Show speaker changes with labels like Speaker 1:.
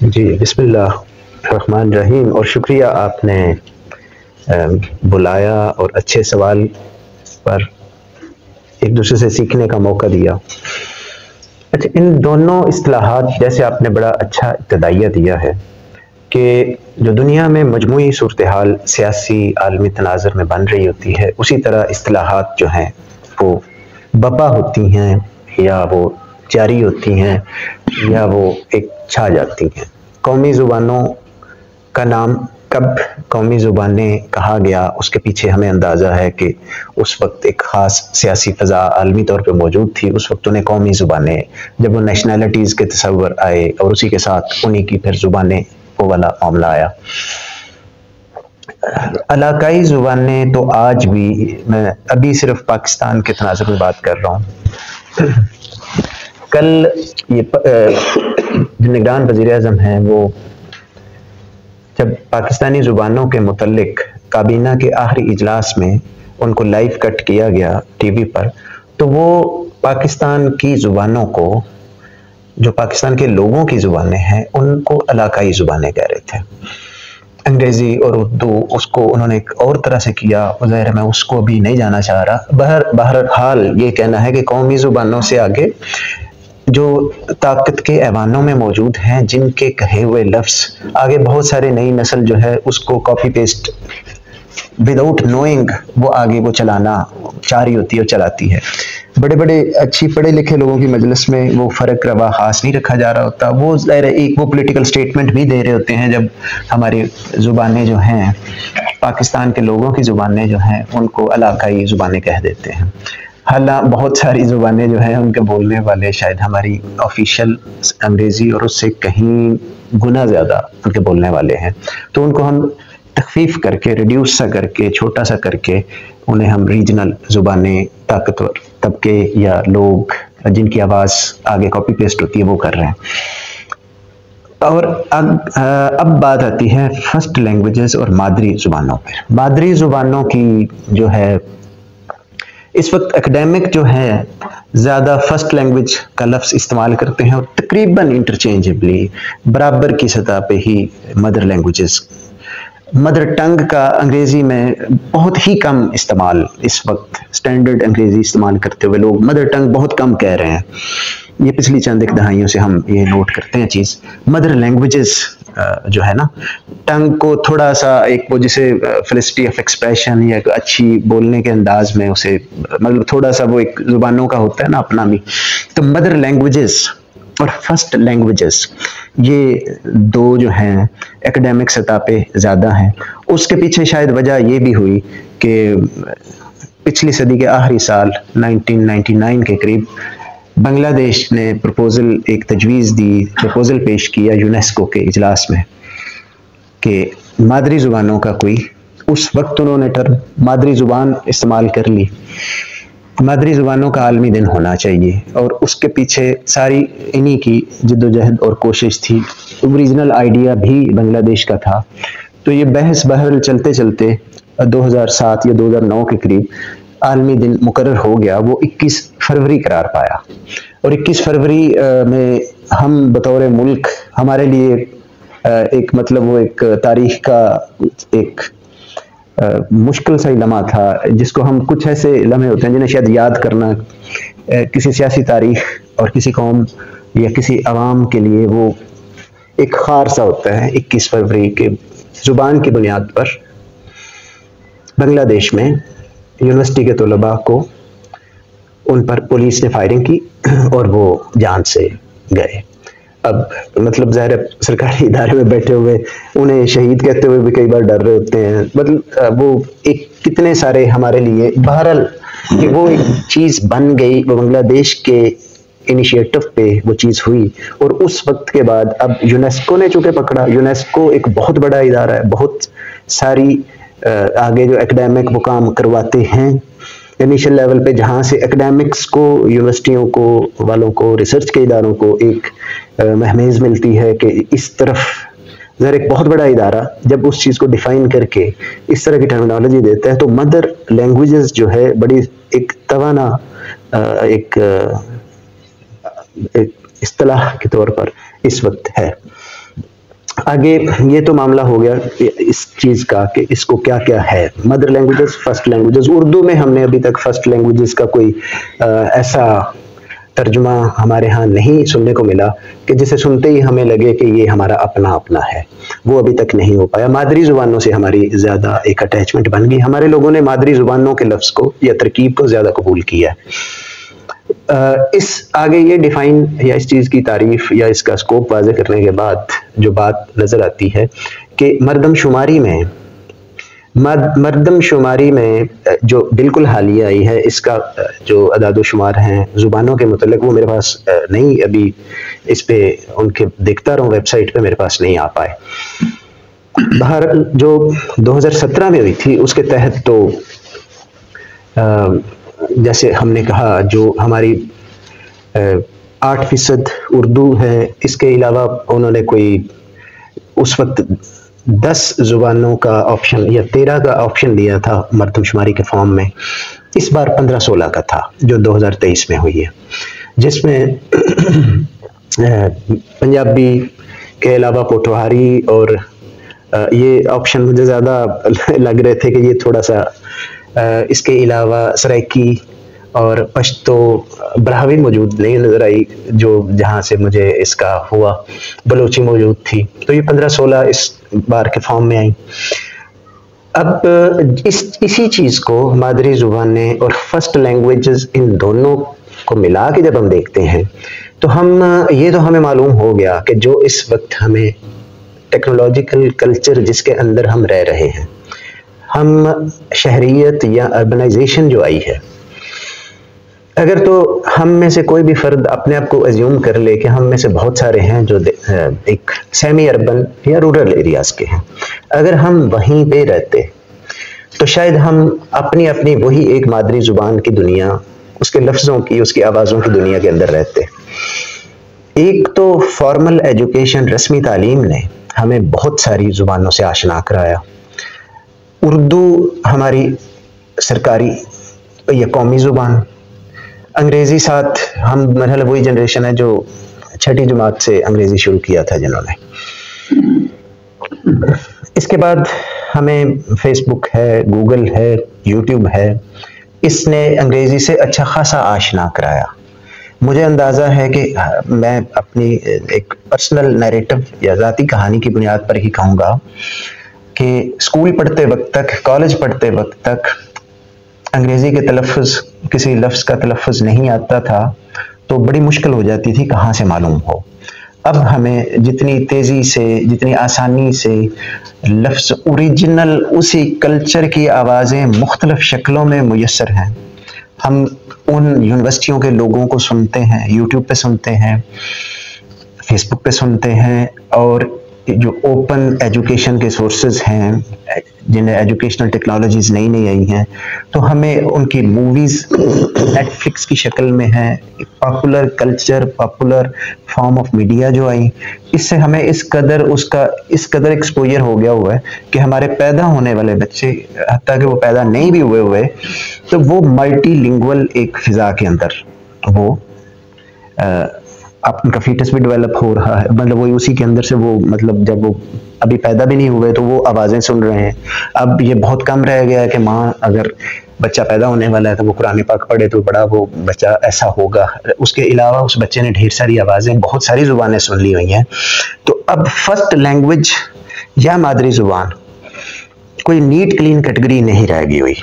Speaker 1: जी, बिस्मिल्लाह रहमान रहीम। और शुक्रिया आपने बुलाया और अच्छे सवाल पर एक दूसरे से सीखने का मौका दिया। अच्छा, इन दोनों इस्तिलाहात जैसे आपने बड़ा अच्छा इब्तदाइया दिया है कि जो दुनिया में मजमूई सूरत हाल सियासी आलमी तनाज़ुर में बन रही होती है, उसी तरह इस्तिलाहात जो हैं वो बपा होती हैं या वो जारी होती हैं या वो एक छा जाती हैं। कौमी ज़ुबानों का नाम कब कौमी ज़ुबानें कहा गया, उसके पीछे हमें अंदाज़ा है कि उस वक्त एक ख़ास सियासी फ़ज़ा आलमी तौर पे मौजूद थी। उस वक्त उन्हें कौमी ज़ुबानें, जब वो नेशनैलिटीज़ के तसव्वुर आए और उसी के साथ उन्हीं की फिर ज़ुबानें, वो वाला मामला आया। इलाकाई ज़ुबानें तो आज भी, मैं अभी सिर्फ पाकिस्तान के तनाज़ुर में बात कर रहा हूँ। कल ये जो निगरान वज़ीर आज़म हैं, वो जब पाकिस्तानी ज़ुबानों के मुतल्लिक काबीना के आखिरी इजलास में उनको लाइव कट किया गया टीवी पर, तो वो पाकिस्तान की ज़ुबानों को, जो पाकिस्तान के लोगों की ज़ुबानें हैं, उनको इलाकाई ज़ुबानें कह रहे थे। अंग्रेज़ी और उर्दू उसको उन्होंने एक और तरह से किया, ज़ाहिर मैं उसको भी नहीं जाना चाह रहा। बहरहाल ये कहना है कि कौमी ज़ुबानों से आगे जो ताकत के ऐवानों में मौजूद हैं, जिनके कहे हुए लफ्ज़ आगे बहुत सारे नई नस्ल जो है उसको कॉपी पेस्ट विदाउट नोइंग वो आगे वो चलाना चाह रही होती है और चलाती है। बड़े बड़े अच्छी पढ़े लिखे लोगों की मजलिस में वो फ़र्क रवा खास नहीं रखा जा रहा होता। वो ज़ाहिर एक वो पॉलिटिकल स्टेटमेंट भी दे रहे होते हैं जब हमारी ज़ुबानें जो हैं, पाकिस्तान के लोगों की ज़ुबानें जो हैं, उनको इलाकाई ज़ुबानें कह देते हैं। हालांकि बहुत सारी ज़ुबानें जो हैं उनके बोलने वाले शायद हमारी ऑफिशियल अंग्रेज़ी और उससे कहीं गुना ज़्यादा उनके बोलने वाले हैं, तो उनको हम तखफीफ करके, रिड्यूस सा करके, छोटा सा करके उन्हें हम रीजनल ज़ुबानें, ताकतवर तबके या लोग जिनकी आवाज़ आगे कॉपी पेस्ट होती है वो कर रहे हैं। और अब बात आती है फर्स्ट लैंग्वेजेस और मादरी ज़ुबानों पर। मादरी ज़ुबानों की जो है इस वक्त एकेडमिक जो है ज़्यादा फर्स्ट लैंग्वेज का लफ्ज़ इस्तेमाल करते हैं और तकरीबन इंटरचेंजेबली बराबर की सतह पे ही मदर लैंग्वेजेस, मदर टंग का अंग्रेज़ी में बहुत ही कम इस्तेमाल, इस वक्त स्टैंडर्ड अंग्रेज़ी इस्तेमाल करते हुए लोग मदर टंग बहुत कम कह रहे हैं। ये पिछली चंद एक दहाइयों से हम ये नोट करते हैं चीज़। मदर लैंग्वेजेस जो है ना, टंग को थोड़ा सा एक वो जिसे फेलिसिटी ऑफ एक्सप्रेशन या अच्छी बोलने के अंदाज में उसे, मतलब थोड़ा सा वो एक ज़ुबानों का होता है ना अपना भी। तो मदर लैंग्वेजेस और फर्स्ट लैंग्वेजेस ये दो जो हैं एकेडमिक सतह पे ज़्यादा हैं। उसके पीछे शायद वजह ये भी हुई कि पिछली सदी के आखिरी साल 1999 के करीब बांग्लादेश ने प्रपोजल, एक तजवीज़ दी, प्रपोजल पेश किया यूनेस्को के इजलास में कि मादरी ज़ुबानों का कोई, उस वक्त उन्होंने टर्म मादरी ज़ुबान इस्तेमाल कर ली, मादरी ज़ुबानों का आलमी दिन होना चाहिए। और उसके पीछे सारी इन्हीं की जद्दोजहद और कोशिश थी। ओरिजिनल आइडिया भी बांग्लादेश का था। तो ये बहस बहरहाल चलते चलते 2007 या 2009 के करीब आलमी दिन मुकर्रर हो गया। वो 21 फरवरी करार पाया और 21 फरवरी में हम बतौर मुल्क, हमारे लिए एक मतलब वो एक तारीख का एक मुश्किल सा लम्हा था, जिसको हम, कुछ ऐसे लम्हे होते हैं जिन्हें शायद याद करना किसी सियासी तारीख और किसी कौम या किसी अवाम के लिए वो एक खार सा होता है। 21 फरवरी के ज़ुबान की बुनियाद पर बांग्लादेश में यूनिवर्सिटी के तलबा को, उन पर पुलिस ने फायरिंग की और वो जान से गए। अब मतलब ज़ाहिर सरकारी इदारे में बैठे हुए उन्हें शहीद कहते हुए भी कई बार डर रहे होते हैं। मतलब वो एक कितने सारे हमारे लिए, बहरहाल कि वो एक चीज़ बन गई, वो बांग्लादेश के इनिशिएटिव पे वो चीज़ हुई। और उस वक्त के बाद अब यूनेस्को ने चूँकि पकड़ा, यूनेस्को एक बहुत बड़ा इदारा है, बहुत सारी आगे जो एकेडमिक वो काम करवाते हैं इनिशियल लेवल पे, जहाँ से एकेडमिक्स को, यूनिवर्सिटियों को, वालों को, रिसर्च के इदारों को एक महमेज मिलती है कि इस तरफ ज़रा एक बहुत बड़ा इदारा जब उस चीज़ को डिफ़ाइन करके इस तरह की टर्मिनोलॉजी देता है, तो मदर लैंग्वेजेस जो है बड़ी एक तवाना एक इस्तिलाह के तौर पर इस वक्त है। आगे ये तो मामला हो गया इस चीज़ का कि इसको क्या क्या है। Mother languages, first languages. Urdu में हमने अभी तक फर्स्ट लैंग्वेजेस का कोई ऐसा तर्जुमा हमारे यहाँ नहीं सुनने को मिला कि जिसे सुनते ही हमें लगे कि ये हमारा अपना अपना है, वो अभी तक नहीं हो पाया। मादरी ज़ुबानों से हमारी ज़्यादा एक अटैचमेंट बन गई, हमारे लोगों ने मादरी ज़ुबानों के लफ्ज़ को या तरकीब को ज़्यादा कबूल किया। इस आगे ये डिफाइन या इस चीज़ की तारीफ या इसका स्कोप वाज़े करने के बाद जो बात नज़र आती है कि मरदमशुमारी में जो बिल्कुल हालिया आई है, इसका जो अदाद-ओ-शुमार हैं ज़ुबानों के मुतल्लिक़ वो मेरे पास नहीं, अभी इस पे उनके देखता रहूँ वेबसाइट पे, मेरे पास नहीं आ पाए। बाहर जो 2017 में हुई थी उसके तहत तो जैसे हमने कहा जो हमारी 8% उर्दू है, इसके अलावा उन्होंने कोई उस वक्त 10 ज़ुबानों का ऑप्शन या 13 का ऑप्शन दिया था मरदमशुमारी के फॉर्म में। इस बार 15-16 का था जो 2023 में हुई है, जिसमें पंजाबी के अलावा पोठोहारी और ये ऑप्शन मुझे ज़्यादा लग रहे थे कि ये थोड़ा सा, इसके अलावा सराइकी और पश्तो, ब्राह्वी मौजूद नहीं नज़र आई जो जहाँ से मुझे इसका हुआ, बलोची मौजूद थी। तो ये 15-16 इस बार के फॉर्म में आई। अब इसी चीज़ को मादरी ज़ुबानें और फर्स्ट लैंग्वेजेस इन दोनों को मिला के जब हम देखते हैं तो हमें मालूम हो गया कि जो इस वक्त हमें टेक्नोलॉजिकल कल्चर जिसके अंदर हम रह रहे हैं, हम शहरियत या अर्बनाइजेशन जो आई है, अगर तो हम में से कोई भी फर्द अपने आप को एज्यूम कर ले कि हम में से बहुत सारे हैं जो एक सेमी अर्बन या रूरल एरियाज के हैं, अगर हम वहीं पे रहते तो शायद हम अपनी अपनी वही एक मादरी ज़ुबान की दुनिया, उसके लफ्ज़ों की, उसकी आवाज़ों की दुनिया के अंदर रहते। एक तो फॉर्मल एजुकेशन, रस्मी तालीम ने हमें बहुत सारी ज़ुबानों से आशना कराया। उर्दू हमारी सरकारी या कौमी ज़ुबान, अंग्रेज़ी साथ हम मतलब वही जनरेशन है जो 6ठी जमात से अंग्रेज़ी शुरू किया था जिन्होंने। इसके बाद हमें फेसबुक है, गूगल है, यूट्यूब है, इसने अंग्रेज़ी से अच्छा खासा आशना कराया। मुझे अंदाज़ा है कि मैं अपनी एक पर्सनल नैरेटिव या ज़ाती कहानी की बुनियाद पर ही कहूँगा कि स्कूल पढ़ते वक्त तक, कॉलेज पढ़ते वक्त तक अंग्रेज़ी के तलफ़्फ़ुज़, किसी लफ्ज़ का तलफ़्फ़ुज़ नहीं आता था तो बड़ी मुश्किल हो जाती थी कहाँ से मालूम हो। अब हमें जितनी तेज़ी से, जितनी आसानी से लफ्ज़ ओरिजिनल उसी कल्चर की आवाज़ें मुख्तलिफ़ शक्लों में मुयस्सर हैं। हम उन यूनिवर्सिटियों के लोगों को सुनते हैं, यूट्यूब पे सुनते हैं, फेसबुक पे सुनते हैं, और जो ओपन एजुकेशन के सोर्सेज हैं जिन्हें एजुकेशनल टेक्नोलॉजीज़ नई नई आई हैं, तो हमें उनकी मूवीज़ नेटफ्लिक्स की शक्ल में है, popular culture, popular form of media जो आई, इससे हमें इस कदर एक्सपोजर हो गया हुआ है कि हमारे पैदा होने वाले बच्चे, हत्ता कि वो पैदा नहीं भी हुए तो वो मल्टीलिंगुअल एक फ़िज़ा के अंदर वो उनका फीटस भी डेवलप हो रहा है, मतलब वही उसी के अंदर से वो, मतलब जब वो अभी पैदा भी नहीं हुए तो वो आवाज़ें सुन रहे हैं। अब ये बहुत कम रह गया है कि माँ अगर बच्चा पैदा होने वाला है तो वो कुरान पाक पढ़े तो बड़ा वो बच्चा ऐसा होगा। उसके अलावा उस बच्चे ने ढेर सारी आवाज़ें, बहुत सारी ज़ुबानें सुन ली हुई हैं। तो अब फर्स्ट लैंग्वेज या मादरी ज़ुबान कोई नीट क्लीन कैटेगरी नहीं रह गई हुई।